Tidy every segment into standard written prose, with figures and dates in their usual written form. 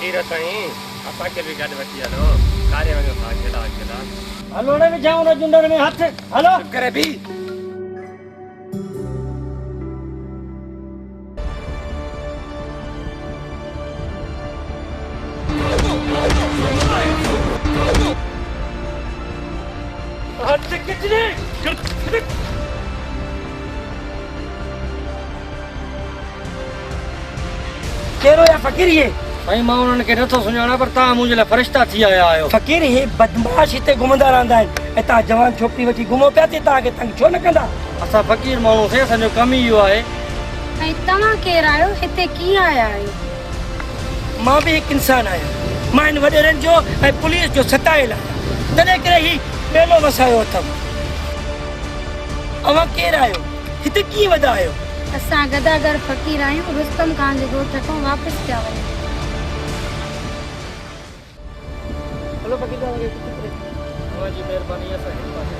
फकीर साईं असांखे बि गॾु वठी हलो कार्य वञो था अकेला अकेला हलो ने विझाऊं न जुंडर में हथ हलो करे बि हथ कितने केरो या फकीर ये साईं मां उन्हनि खे नथो सुञाणा पर तव्हां मुंहिंजे लाइ फ़रिश्ता थी आया आहियो। फकीर हे बदमाश हिते घुमंदा रहंदा आहिनि ऐं तव्हां जवान छोकिरी वठी घुमो पिया थी तव्हांखे तंग छो न कंदा असां फ़कीर माण्हू से असांजो कम ई इहो आहे। ऐं तव्हां केरु आहियो हिते कीअं आया आहियो? मां बि हिकु इंसान आहियां मां हिन वॾेरनि जो ऐं पुलिस जो सतायल आहियां तॾहिं करे ही मेलो वसायो अथमि। अवां केरु आहियो हिते कीअं वधा आहियो? असां गदागर फ़कीर आहियूं रुस्तम खान जे ॻोठ खां वापसि पिया वञूं। हलो फ़कीर तव्हांजी महिरबानी असां हिन पासे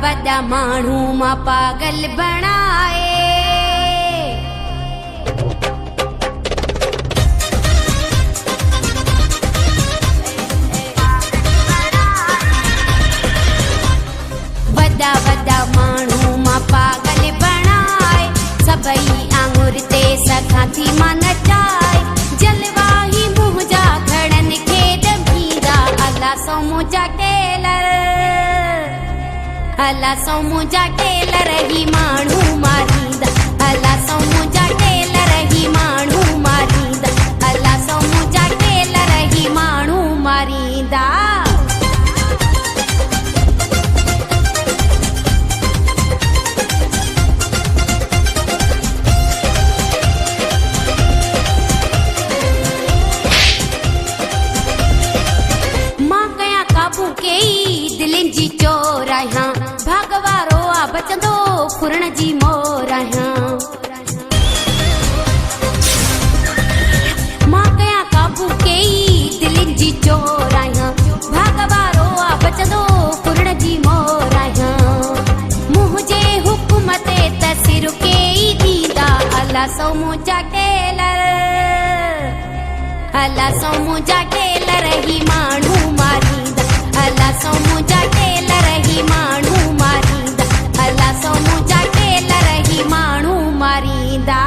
वॾा माण्हू मां पागल बणाए वॾा माण्हू मां पागल बणाए सभई आंगुर ते सखां थी मां नचाए जलवा ही मुंहुं जा खड़नि खे दमीरा अला सो मुंहिंजा टेलर अला सो मुंहिंजा टेलर ही माण्हू मारींदा अला सो मुंहिंजा टेलर ही माण्हू मारींदा अला सो मुंहिंजा टेलर ही माण्हू मारींदा। मां कया काबू कई दिलनि जी चोर आहियां भागवारो आ बचंदो फुरण जी मोर आहियां मां कया काबू कई दिलनि जी चोर आहियां भागवारो आ बचंदो फुरण जी मोर आहियां मुंहुं जे हुकुम ते त सिर केई ॾींदा अला सो मुंहिंजा टेलर अला सो मुंहिंजा टेलर ही माण्हू मारींदा अला सो मुंहिंजा टेलर ही माण्हू मारींदा अला सो मुंहिंजा टेलर ही माण्हू मारींदा।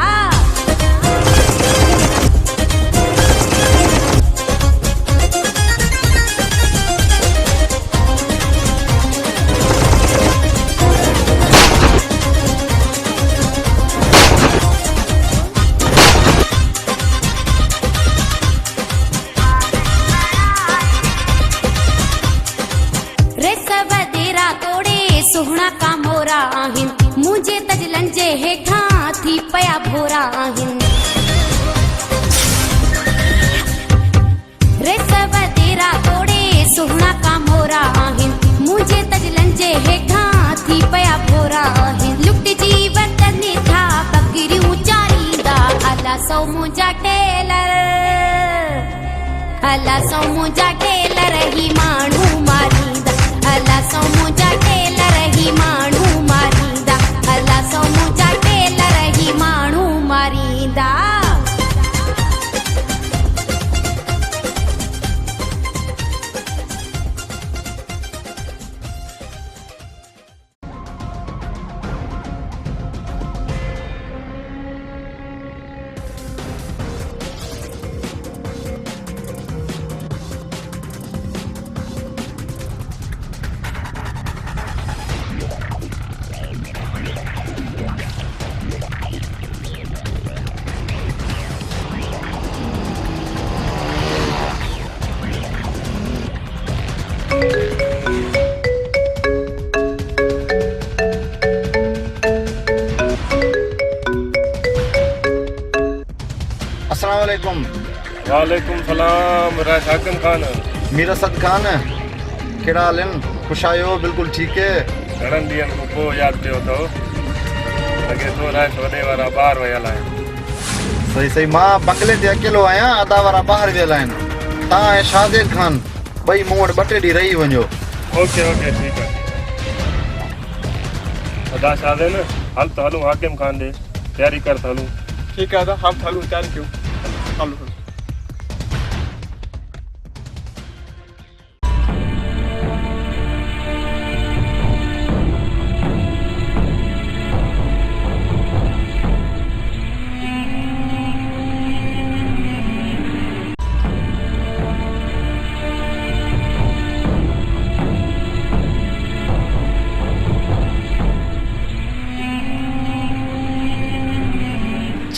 सुहिणा का मोरा आहिनि मुंहिंजे तजलनि जे हेठां थी पिया भोरा आहिनि रेस वधेरा तोड़े सुहिणा का मोरा आहिनि मुंहिंजे तजलनि जे हेठां थी पिया भोरा आहिनि लुटिजी वतन था फ़कीरियूं चारींदा अला सो मुंहिंजा टेलर अला सो मुंहिंजा टेलर ही माण्हू मारींदा अला सो मुंहिंजा टेलर ही माण्हू मारींदा अला सो मुंहिंजा टेलर ही माण्हू मारींदा। वालेकुम सलाम राय हाकिम खान। मीरा सद खान कहिड़ा हाल आहिनि? ख़ुशि आहियो? बिल्कुलु ठीकु है। घणनि ॾींहंनि खां पोइ यादि कयो अथव। लॻे थो राय वॾे वारा ॿाहिरि वियल आहिनि। सही सही, मां बंगले ते अकेलो आहियां, अदा वारा ॿाहिरि वियल आहिनि। तव्हां ऐं शाहिद खान ॿई मूं वटि 2 टे ॾींहं रही वञो। ओके ओके ठीकु आहे। अदा शाहिद हल त हलूं हाकिम खान ॾे, तयारी कर त हलूं। ठीक है हम हलूं, तैयारी कयूं। हलो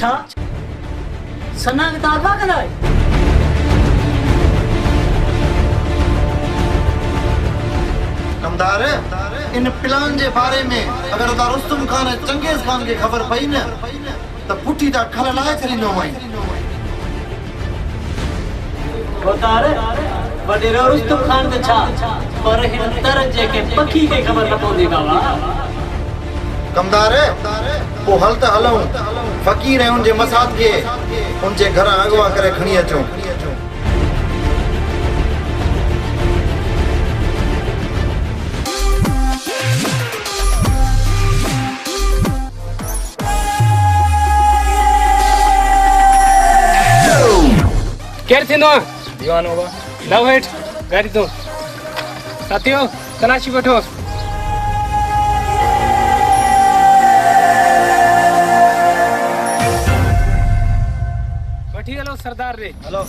छा सना के ताबा कराए? कमदार इन प्लान जे बारे में अगर ता रुस्तम खान ऐं चंगेज़ खान खे ख़बर पई न त पुठी ता खल लाहे छॾींदो मई। होतार वडेरो रुस्तम खान ते छा पर हिन तरह जेके पखी के खबर न पवंदी बाबा। कमदार पोइ हल त हलूं, फ़कीर ऐं उनजे मसाद खे उनजे घरां अगवा करे खणी अचूं। केर थींदो आहे? दीवान बाबा। लव हेठ गाड़ी तो साथियों तलाशी वठो। वठी हलो सरदार रे। हलो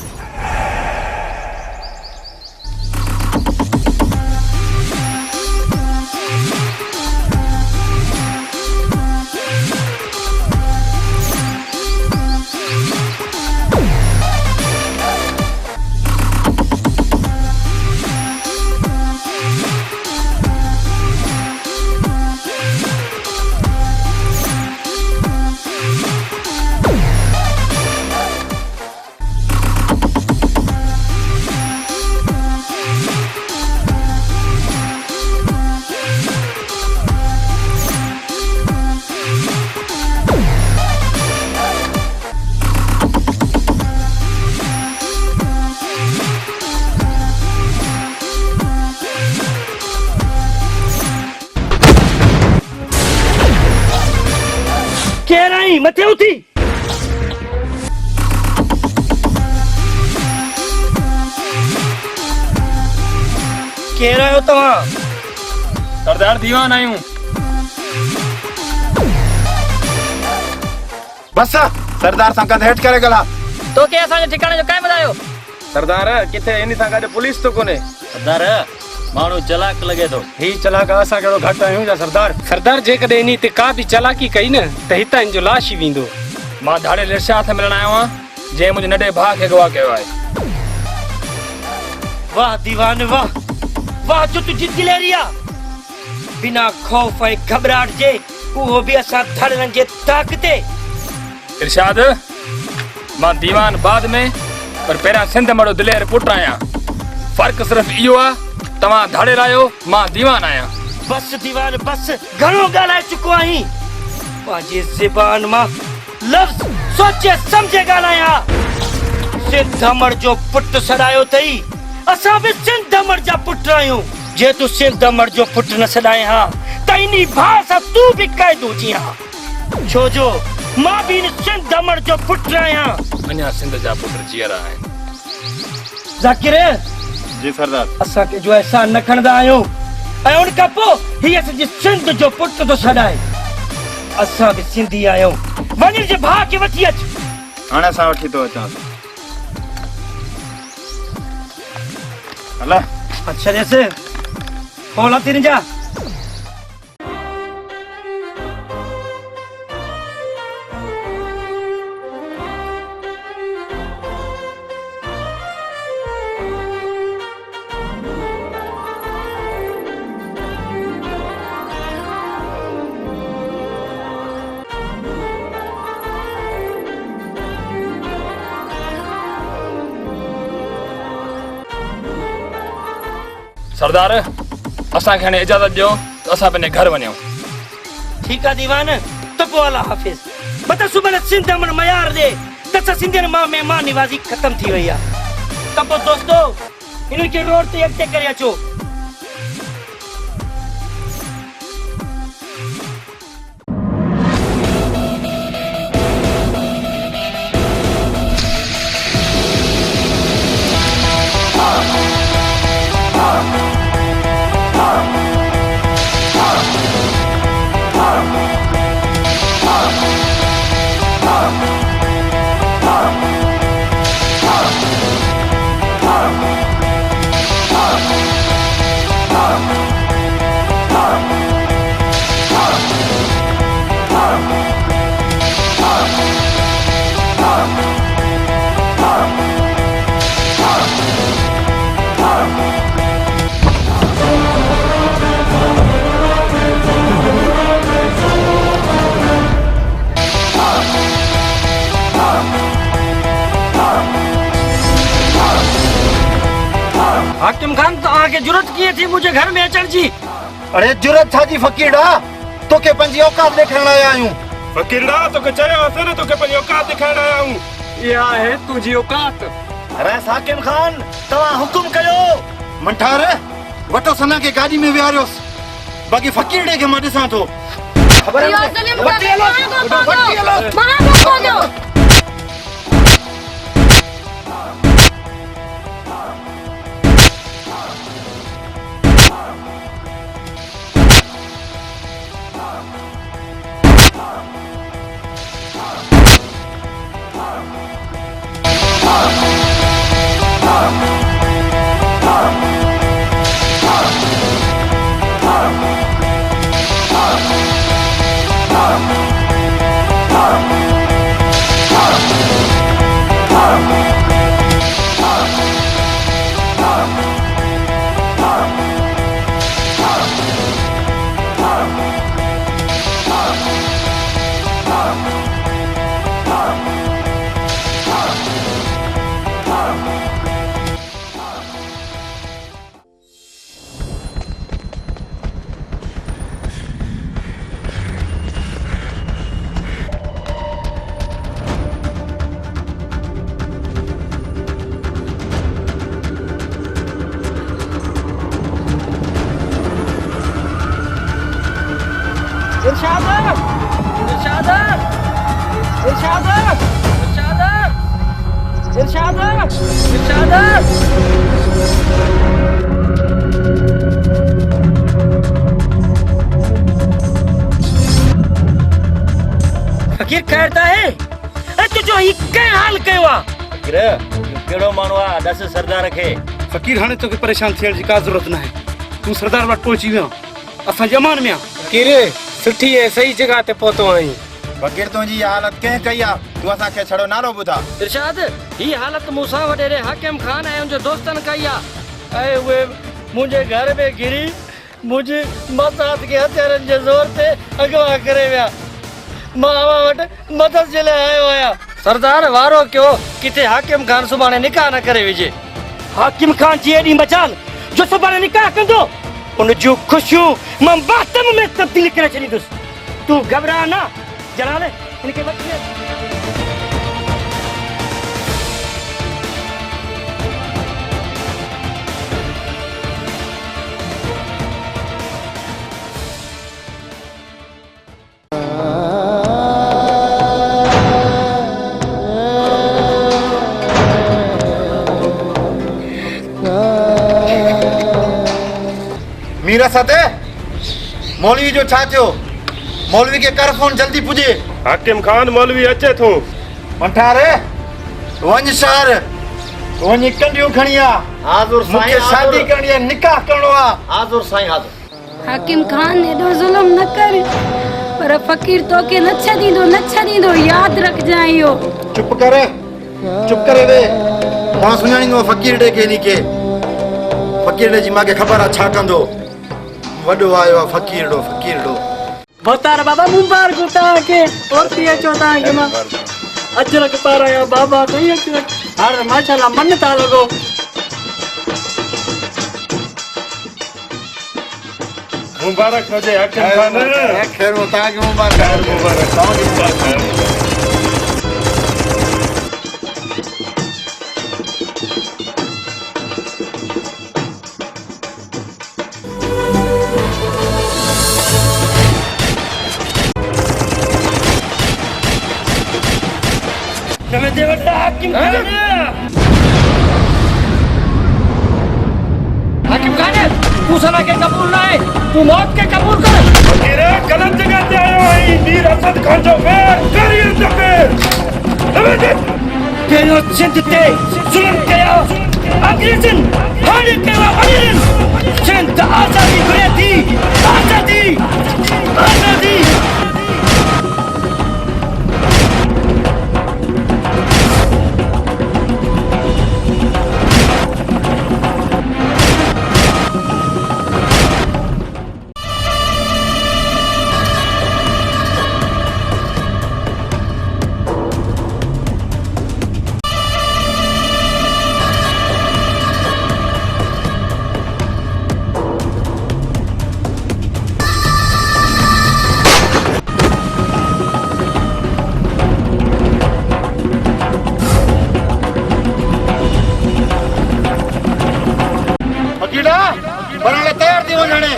केराई मथे उठी केरा हो तव्हां? सरदार दीवान आयूं। बस सरदार सां कंध हेठि करे गला। तो के असांजे ठिकाणे जो कायम ॿुधायो? सरदार किथे इन सां गॾु पुलिस तो कोने। सरदार माण्हू चलाक लॻे थो। ही चलाक असां कहिड़ो घटि आहियूं छा सरदार? सरदार जेकॾहिं इन ते का बि चलाकी कई न त हितां इन जो लाश ई वेंदो। मां धाड़े इरशाद मिलण आयो आहियां जंहिं मुंहिंजे नंढे भाउ खे अगवा कयो आहे। वाह दीवान वाह वाह जो तुझी दिलेरी आहे। बिना खौफ ऐं घबराहट जे उहो बि असां धड़नि जे ताक़ते। इरशाद मां दीवान बाद में पर पहिरियां सिंध मड़ो दिलेर पुट आहियां। फ़र्क़ु सिर्फ़ इहो आहे तव्हां धाड़े लाहियो, मां दीवान आहियां। बस दीवान बस घणो ॻाल्हाए चुको आहीं। पंहिंजे ज़बान मां लफ़्ज़ सोचे सम्झे ॻाल्हायां। सिंध दमड़ जो पुट सॾायो अथई, असां बि सिंध दमड़ जा पुट आहियूं। जे तूं सिंध दमड़ जो पुट न सॾाए हा त इन्ही भाउ सां तूं बि क़ैदू थी हा। छो जो मां बि इन सिंध दमड़ जो पुट आहियां। अञा सिंध जा पुट जीअरा आहिनि। ज़ाकिर जी सरदार। असां के जो एहसान न खणंदा आहियूं ऐं उन खां पोइ हीअ असांजे सिंध जो पुट थो सॾाए। असां बि सिंधी आहियूं। वञ जे भाउ खे वठी अच। हाणे असां वठी थो अचां। हला अच्छा जैसे होला तीन जा सरदार असांखे हाणे इजाज़त ॾियो त असां पंहिंजे घर वञूं। ठीक है दीवान, तो पोइ अल्लाह हाफ़िज़। बता सुबह सिंध अमन मयार दे त सिंधियुनि मां महिमान निवाज़ी ख़त्म थी वई आहे। त पोइ दोस्तो हिननि खे रोड ते अॻिते करे अचो। हाकिम खान तो आगे जुरत किए थी मुझे घर में अचण जी। अरे जुरत छा जी फ़क़ीरड़ा, तोखे पंहिंजी औकात ॾेखारण लाइ आहियूं। फ़क़ीरड़ा तोखे चयोसीं न तोखे पंहिंजी औकात ॾेखारण आया आहियूं। इहा आहे तुंहिंजी औकात। अरे हाकिम खान तव्हां हुकुम कयो। मंठार वठो सना खे गाॾी में विहारियोसि, बाक़ी फ़क़ीरड़े खे मां ॾिसां थो। ख़बर इहो ज़ुल्म कयो। फकीर कहता है तुझो ही के हाल कयो आ। फकीर केड़ो माण्हू आ, दस सरदार खे। फ़क़ीर हाणे तोखे परेशान थियण जी का ज़रूरत न आहे। तूं सरदार वटि पहुची वियो, असां जमान में आ। फकीर सुठी ऐं सही जगह ते पहुतो आहीं। फ़क़ीर तुंहिंजी इहा हालत कंहिं कई आहे? तूं असांखे छड़ो नालो ॿुधा। इरशाद ही हालत मूंसां वॾेरे हाकिम खान ऐं उनजे दोस्तनि कई आ ऐं उहे मुंहिंजे घर में घिरी मुंहिंजी मसात खे हथियारनि जे ज़ोर ते अगवा करे विया। मां वटि मदद जे लाइ आयो आहियां। सरदार वारो कयो किथे हाकिम खान सुभाणे निकाह न करे विझे। हाकिम खान जी एॾी मचाल जो सुभाणे निकाह कंदो उन जूं ख़ुशियूं मां मातम में तब्दील करे छॾींदुसि। तूं घबरा न, जलाल इनके वठी अच। मीरा साथे मौलवी जो छा थियो? मौलवी के कर फोन जल्दी पुजे। हाकिम खान मौलवी अचे थो। मंठारे वञ शहर वञी कंडियूं खणी आ। हाज़ुर साईं, मूंखे शादी करणी आहे, निकाह करणो आहे। हाज़ुर साईं हाज़ुर। हाकिम खान एॾो ज़ुल्म न कर, पर फ़क़ीर तोखे न छॾींदो यादि रखजांइ इहो। चुप करे वे। मां सुञाणींदो फ़क़ीर ॾे खे नी के। फ़क़ीर जी मांखे ख़बर आहे छा कंदो। वॾो आयो आहे फ़क़ीर ॾो। भोतार बाबा मुबारक तव्हांखे। ओती अचो तव्हांखे मां अजरक पारायो बाबा कई अचो। हाणे माशाल्लाह मन था लॻो। मुबारक हुजे हकीम खान खैर तव्हांखे मुबारक मुबारक तव्हांखे मुबारक नवें वड्डा हाकिम खान हाकिम खान तू सना के कबूल ना है तू मौत के कबूल कर तेरे गलत जगह ते आयो आई मीर हसन खान जो फेर करिए तो फेर तेरो सिंध ते जुल्म कया अंग्रेजन हाणे कया अमीरन सिंध आजादी घुरे थी आजादी आजादी फकीड़ा बरण लाइ तयार थी वञ हाणे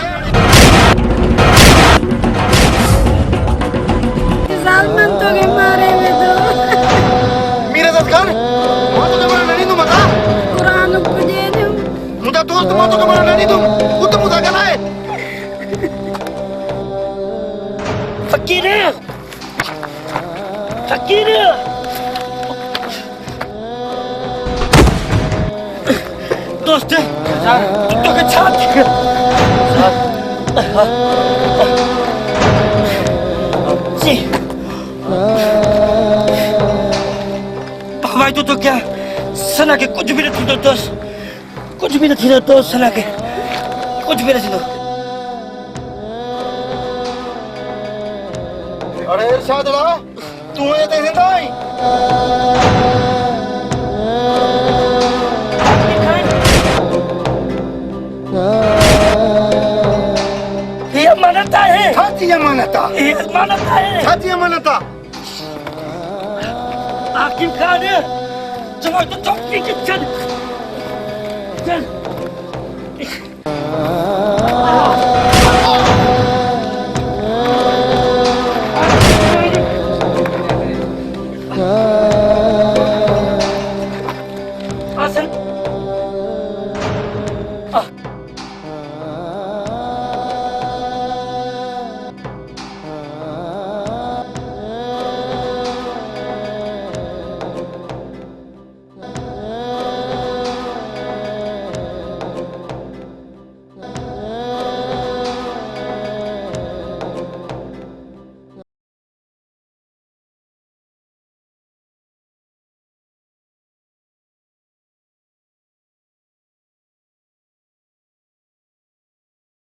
सालमन तो के मारे में तो मीर अज़द खान मां तोखे मरण न ॾींदुमि अदा कुरान पुजे जो मुंहिंजा दोस्त मां तोखे मरण न ॾींदुमि पुट मूंसां ॻाल्हाए फकीर फकीर दोस्त तो के छात जी हवाई तो क्या सना के कुछ भी नहीं थी दोस्त कुछ भी नहीं थी दोस्त सना के कुछ भी नहीं थी अरे इरशाद ला तू हिते ज़िंदा आहीं ये अमानत है छाती अमानत ये अमानत है छाती अमानत हाकिम खान चलो तो चौकी के चल चल आसन